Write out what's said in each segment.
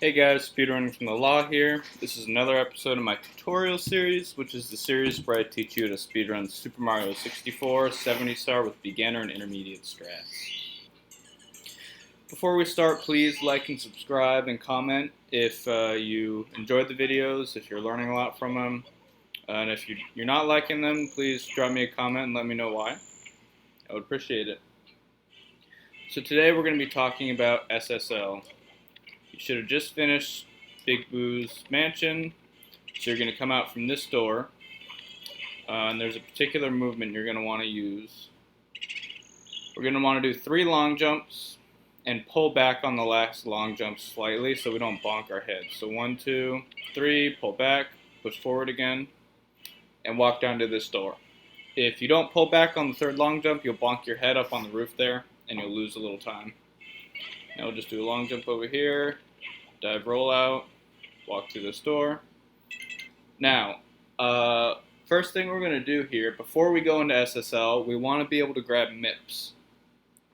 Hey guys, Speedrunning from the Law here. This is another episode of my tutorial series, which is the series where I teach you to speedrun Super Mario 64 70 star with beginner and intermediate strats. Before we start, please like and subscribe and comment if you enjoyed the videos, if you're learning a lot from them, and if you're not liking them, please drop me a comment and let me know why. I would appreciate it. So today we're going to be talking about SSL. You should have just finished Big Boo's mansion, so you're going to come out from this door, and there's a particular movement you're going to want to use. We're going to want to do 3 long jumps and pull back on the last long jump slightly so we don't bonk our head. So 1, 2, 3, pull back, push forward again, and walk down to this door. If you don't pull back on the 3rd long jump, you'll bonk your head up on the roof there, and you'll lose a little time. Now we'll just do a long jump over here, dive roll out, walk through this door. Now, first thing we're going to do here, before we go into SSL, we want to be able to grab MIPS,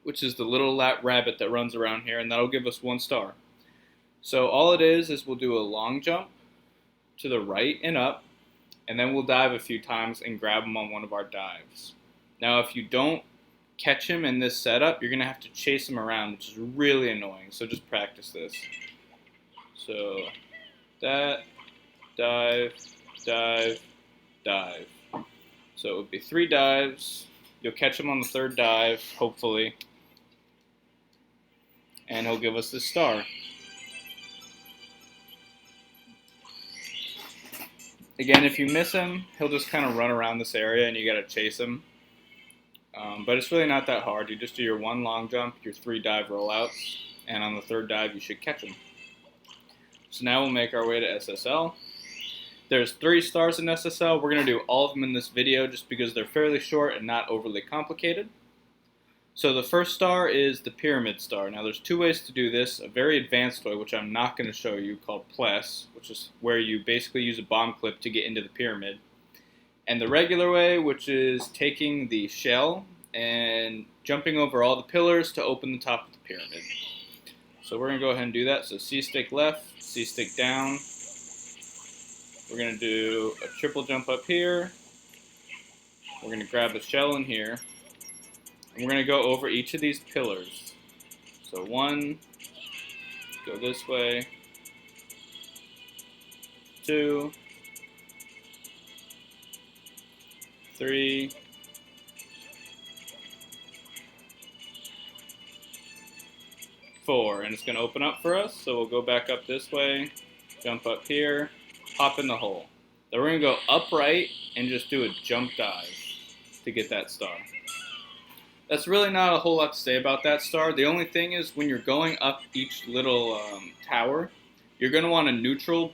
which is the little rabbit that runs around here, and that'll give us 1 star. So all it is we'll do a long jump to the right and up, and then we'll dive a few times and grab him on one of our dives. Now, if you don't catch him in this setup, you're going to have to chase him around, which is really annoying, so just practice this. So, that, dive, dive, dive. So it would be 3 dives. You'll catch him on the 3rd dive, hopefully, and he'll give us this star. Again, if you miss him, he'll just kind of run around this area and you gotta chase him. But it's really not that hard. You just do your 1 long jump, your 3 dive rollouts, and on the 3rd dive you should catch him. So now we'll make our way to SSL. There's 3 stars in SSL. We're going to do all of them in this video just because they're fairly short and not overly complicated. So the first star is the pyramid star. Now there's 2 ways to do this. A very advanced way, which I'm not going to show you, called Pless, which is where you basically use a bomb clip to get into the pyramid. And the regular way, which is taking the shell and jumping over all the pillars to open the top of the pyramid. So we're going to go ahead and do that. So C-stick left, C-stick down. We're going to do a triple jump up here. We're going to grab the shell in here. And we're going to go over each of these pillars. So 1, go this way. 2, 3, 4, and it's going to open up for us, so we'll go back up this way, jump up here, hop in the hole. Then we're going to go upright and just do a jump dive to get that star. That's really not a whole lot to say about that star. The only thing is when you're going up each little tower, you're going to want to neutral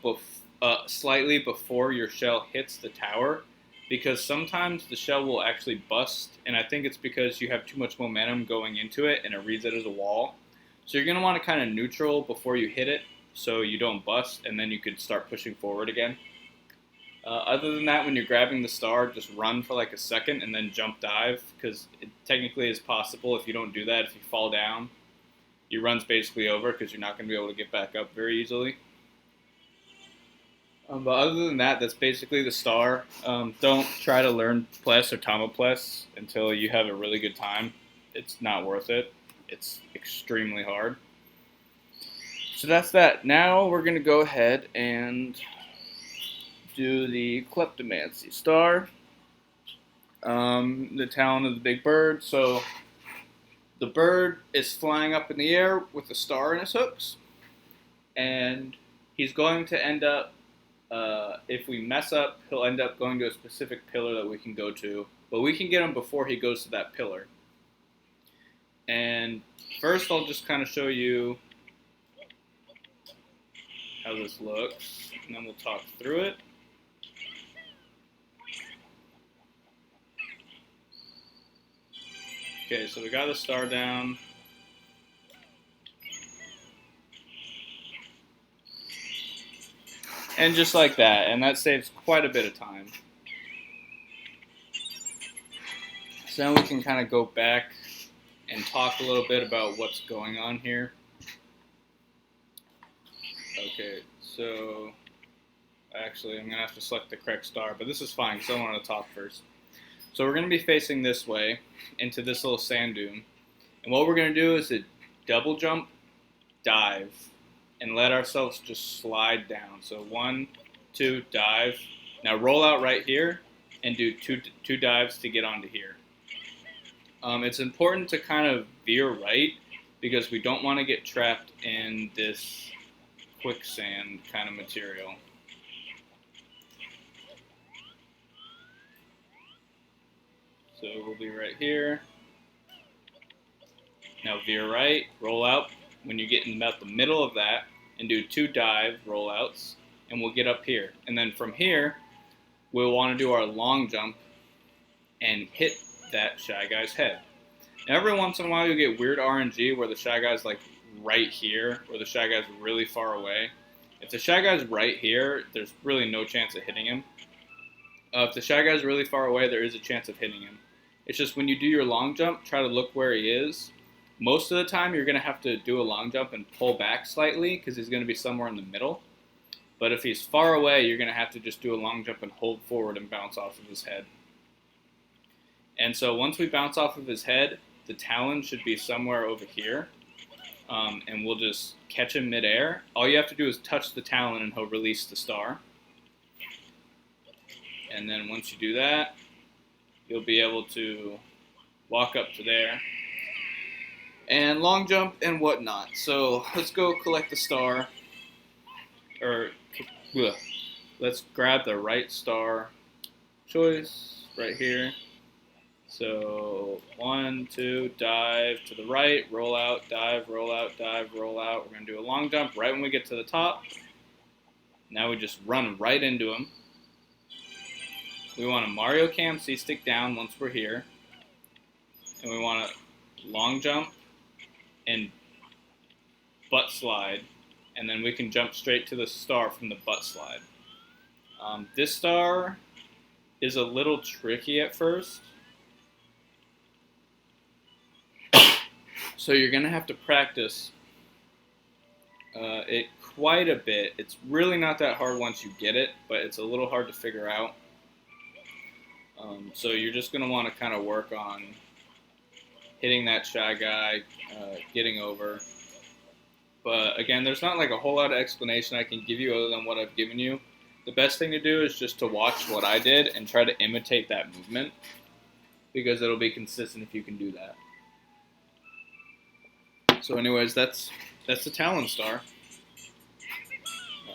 slightly before your shell hits the tower, because sometimes the shell will actually bust, and I think it's because you have too much momentum going into it and it reads it as a wall. So you're going to want to kind of neutral before you hit it so you don't bust, and then you could start pushing forward again. Other than that, when you're grabbing the star, just run for like a second and then jump dive, because it technically is possible if you don't do that. If you fall down, your run's basically over because you're not going to be able to get back up very easily. But other than that, that's basically the star. Don't try to learn Pless or Tomopless until you have a really good time. It's not worth it. It's extremely hard. So that's that. Now we're going to go ahead and do the Kleptomancy Star, the talent of the big bird. So the bird is flying up in the air with a star in his hooks, and he's going to end up, if we mess up, he'll end up going to a specific pillar that we can go to, but we can get him before he goes to that pillar. And first I'll just kind of show you how this looks, and then we'll talk through it. Okay, so we got the star down. And just like that, and that saves quite a bit of time. So now we can kind of go back and talk a little bit about what's going on here. Okay, so actually I'm going to have to select the correct star, but this is fine because I want to talk first. So we're going to be facing this way into this little sand dune. And what we're going to do is a double jump, dive, and let ourselves just slide down. So 1, 2, dive. Now roll out right here and do two dives to get onto here. It's important to kind of veer right because we don't want to get trapped in this quicksand kind of material. So we'll be right here. Now veer right, roll out when you get in about the middle of that, and do 2 dive rollouts, and we'll get up here. And then from here, we'll want to do our long jump and hit that Shy Guy's head. Now, every once in a while, you'll get weird RNG where the Shy Guy's like right here, or the Shy Guy's really far away. If the Shy Guy's right here, there's really no chance of hitting him. If the Shy Guy's really far away, there is a chance of hitting him. It's just when you do your long jump, try to look where he is. Most of the time, you're going to have to do a long jump and pull back slightly because he's going to be somewhere in the middle. But if he's far away, you're going to have to just do a long jump and hold forward and bounce off of his head. And so once we bounce off of his head, the talon should be somewhere over here. And we'll just catch him midair. All you have to do is touch the talon and he'll release the star. And then once you do that, you'll be able to walk up to there and long jump and whatnot. So let's go collect the star. Let's grab the right star choice right here. So 1, 2, dive to the right, roll out, dive, roll out, dive, roll out. We're going to do a long jump right when we get to the top. Now we just run right into him. We want to Mario Cam C-stick down once we're here. And we want to long jump and butt slide. And then we can jump straight to the star from the butt slide. This star is a little tricky at first. So you're going to have to practice it quite a bit. It's really not that hard once you get it, but it's a little hard to figure out. So you're just going to want to kind of work on hitting that Shy Guy, getting over. But again, there's not like a whole lot of explanation I can give you other than what I've given you. The best thing to do is just to watch what I did and try to imitate that movement because it'll be consistent if you can do that. So anyways, that's the Talon Star.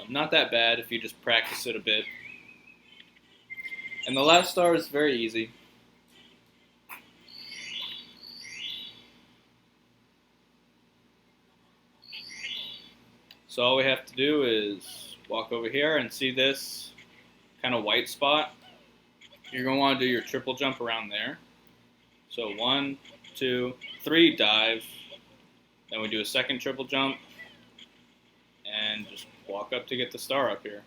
Not that bad if you just practice it a bit. And the last star is very easy. So all we have to do is walk over here and see this kind of white spot. You're going to want to do your triple jump around there. So 1, 2, 3, dive. Then we do a second triple jump and just walk up to get the star up here.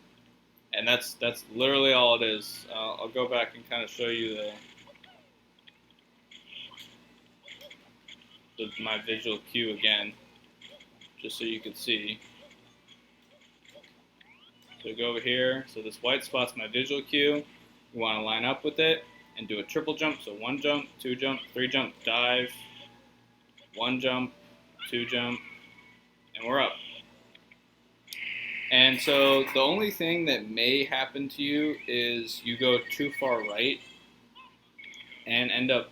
And that's literally all it is. I'll go back and kind of show you my visual cue again, just so you can see. So go over here. So this white spot's my visual cue. You want to line up with it and do a triple jump. So 1 jump, 2 jump, 3 jump, dive, 1 jump, 2 jump, and we're up. And so the only thing that may happen to you is you go too far right and end up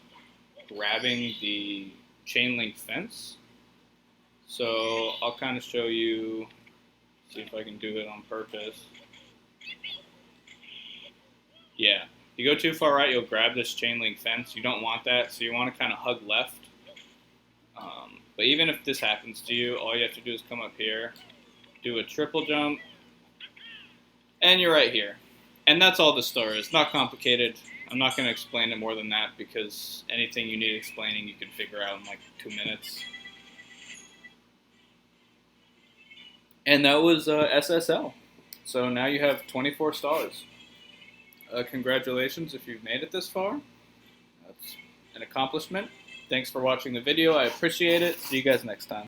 grabbing the chain link fence. So I'll kind of show you, see if I can do it on purpose. Yeah, if you go too far right, you'll grab this chain link fence. You don't want that, so you want to kind of hug left. But even if this happens to you, all you have to do is come up here, do a triple jump, and you're right here. And that's all the star is. Not complicated. I'm not going to explain it more than that because anything you need explaining you can figure out in like 2 minutes. And that was SSL. So now you have 24 stars. Congratulations if you've made it this far. That's an accomplishment. Thanks for watching the video. I appreciate it. See you guys next time.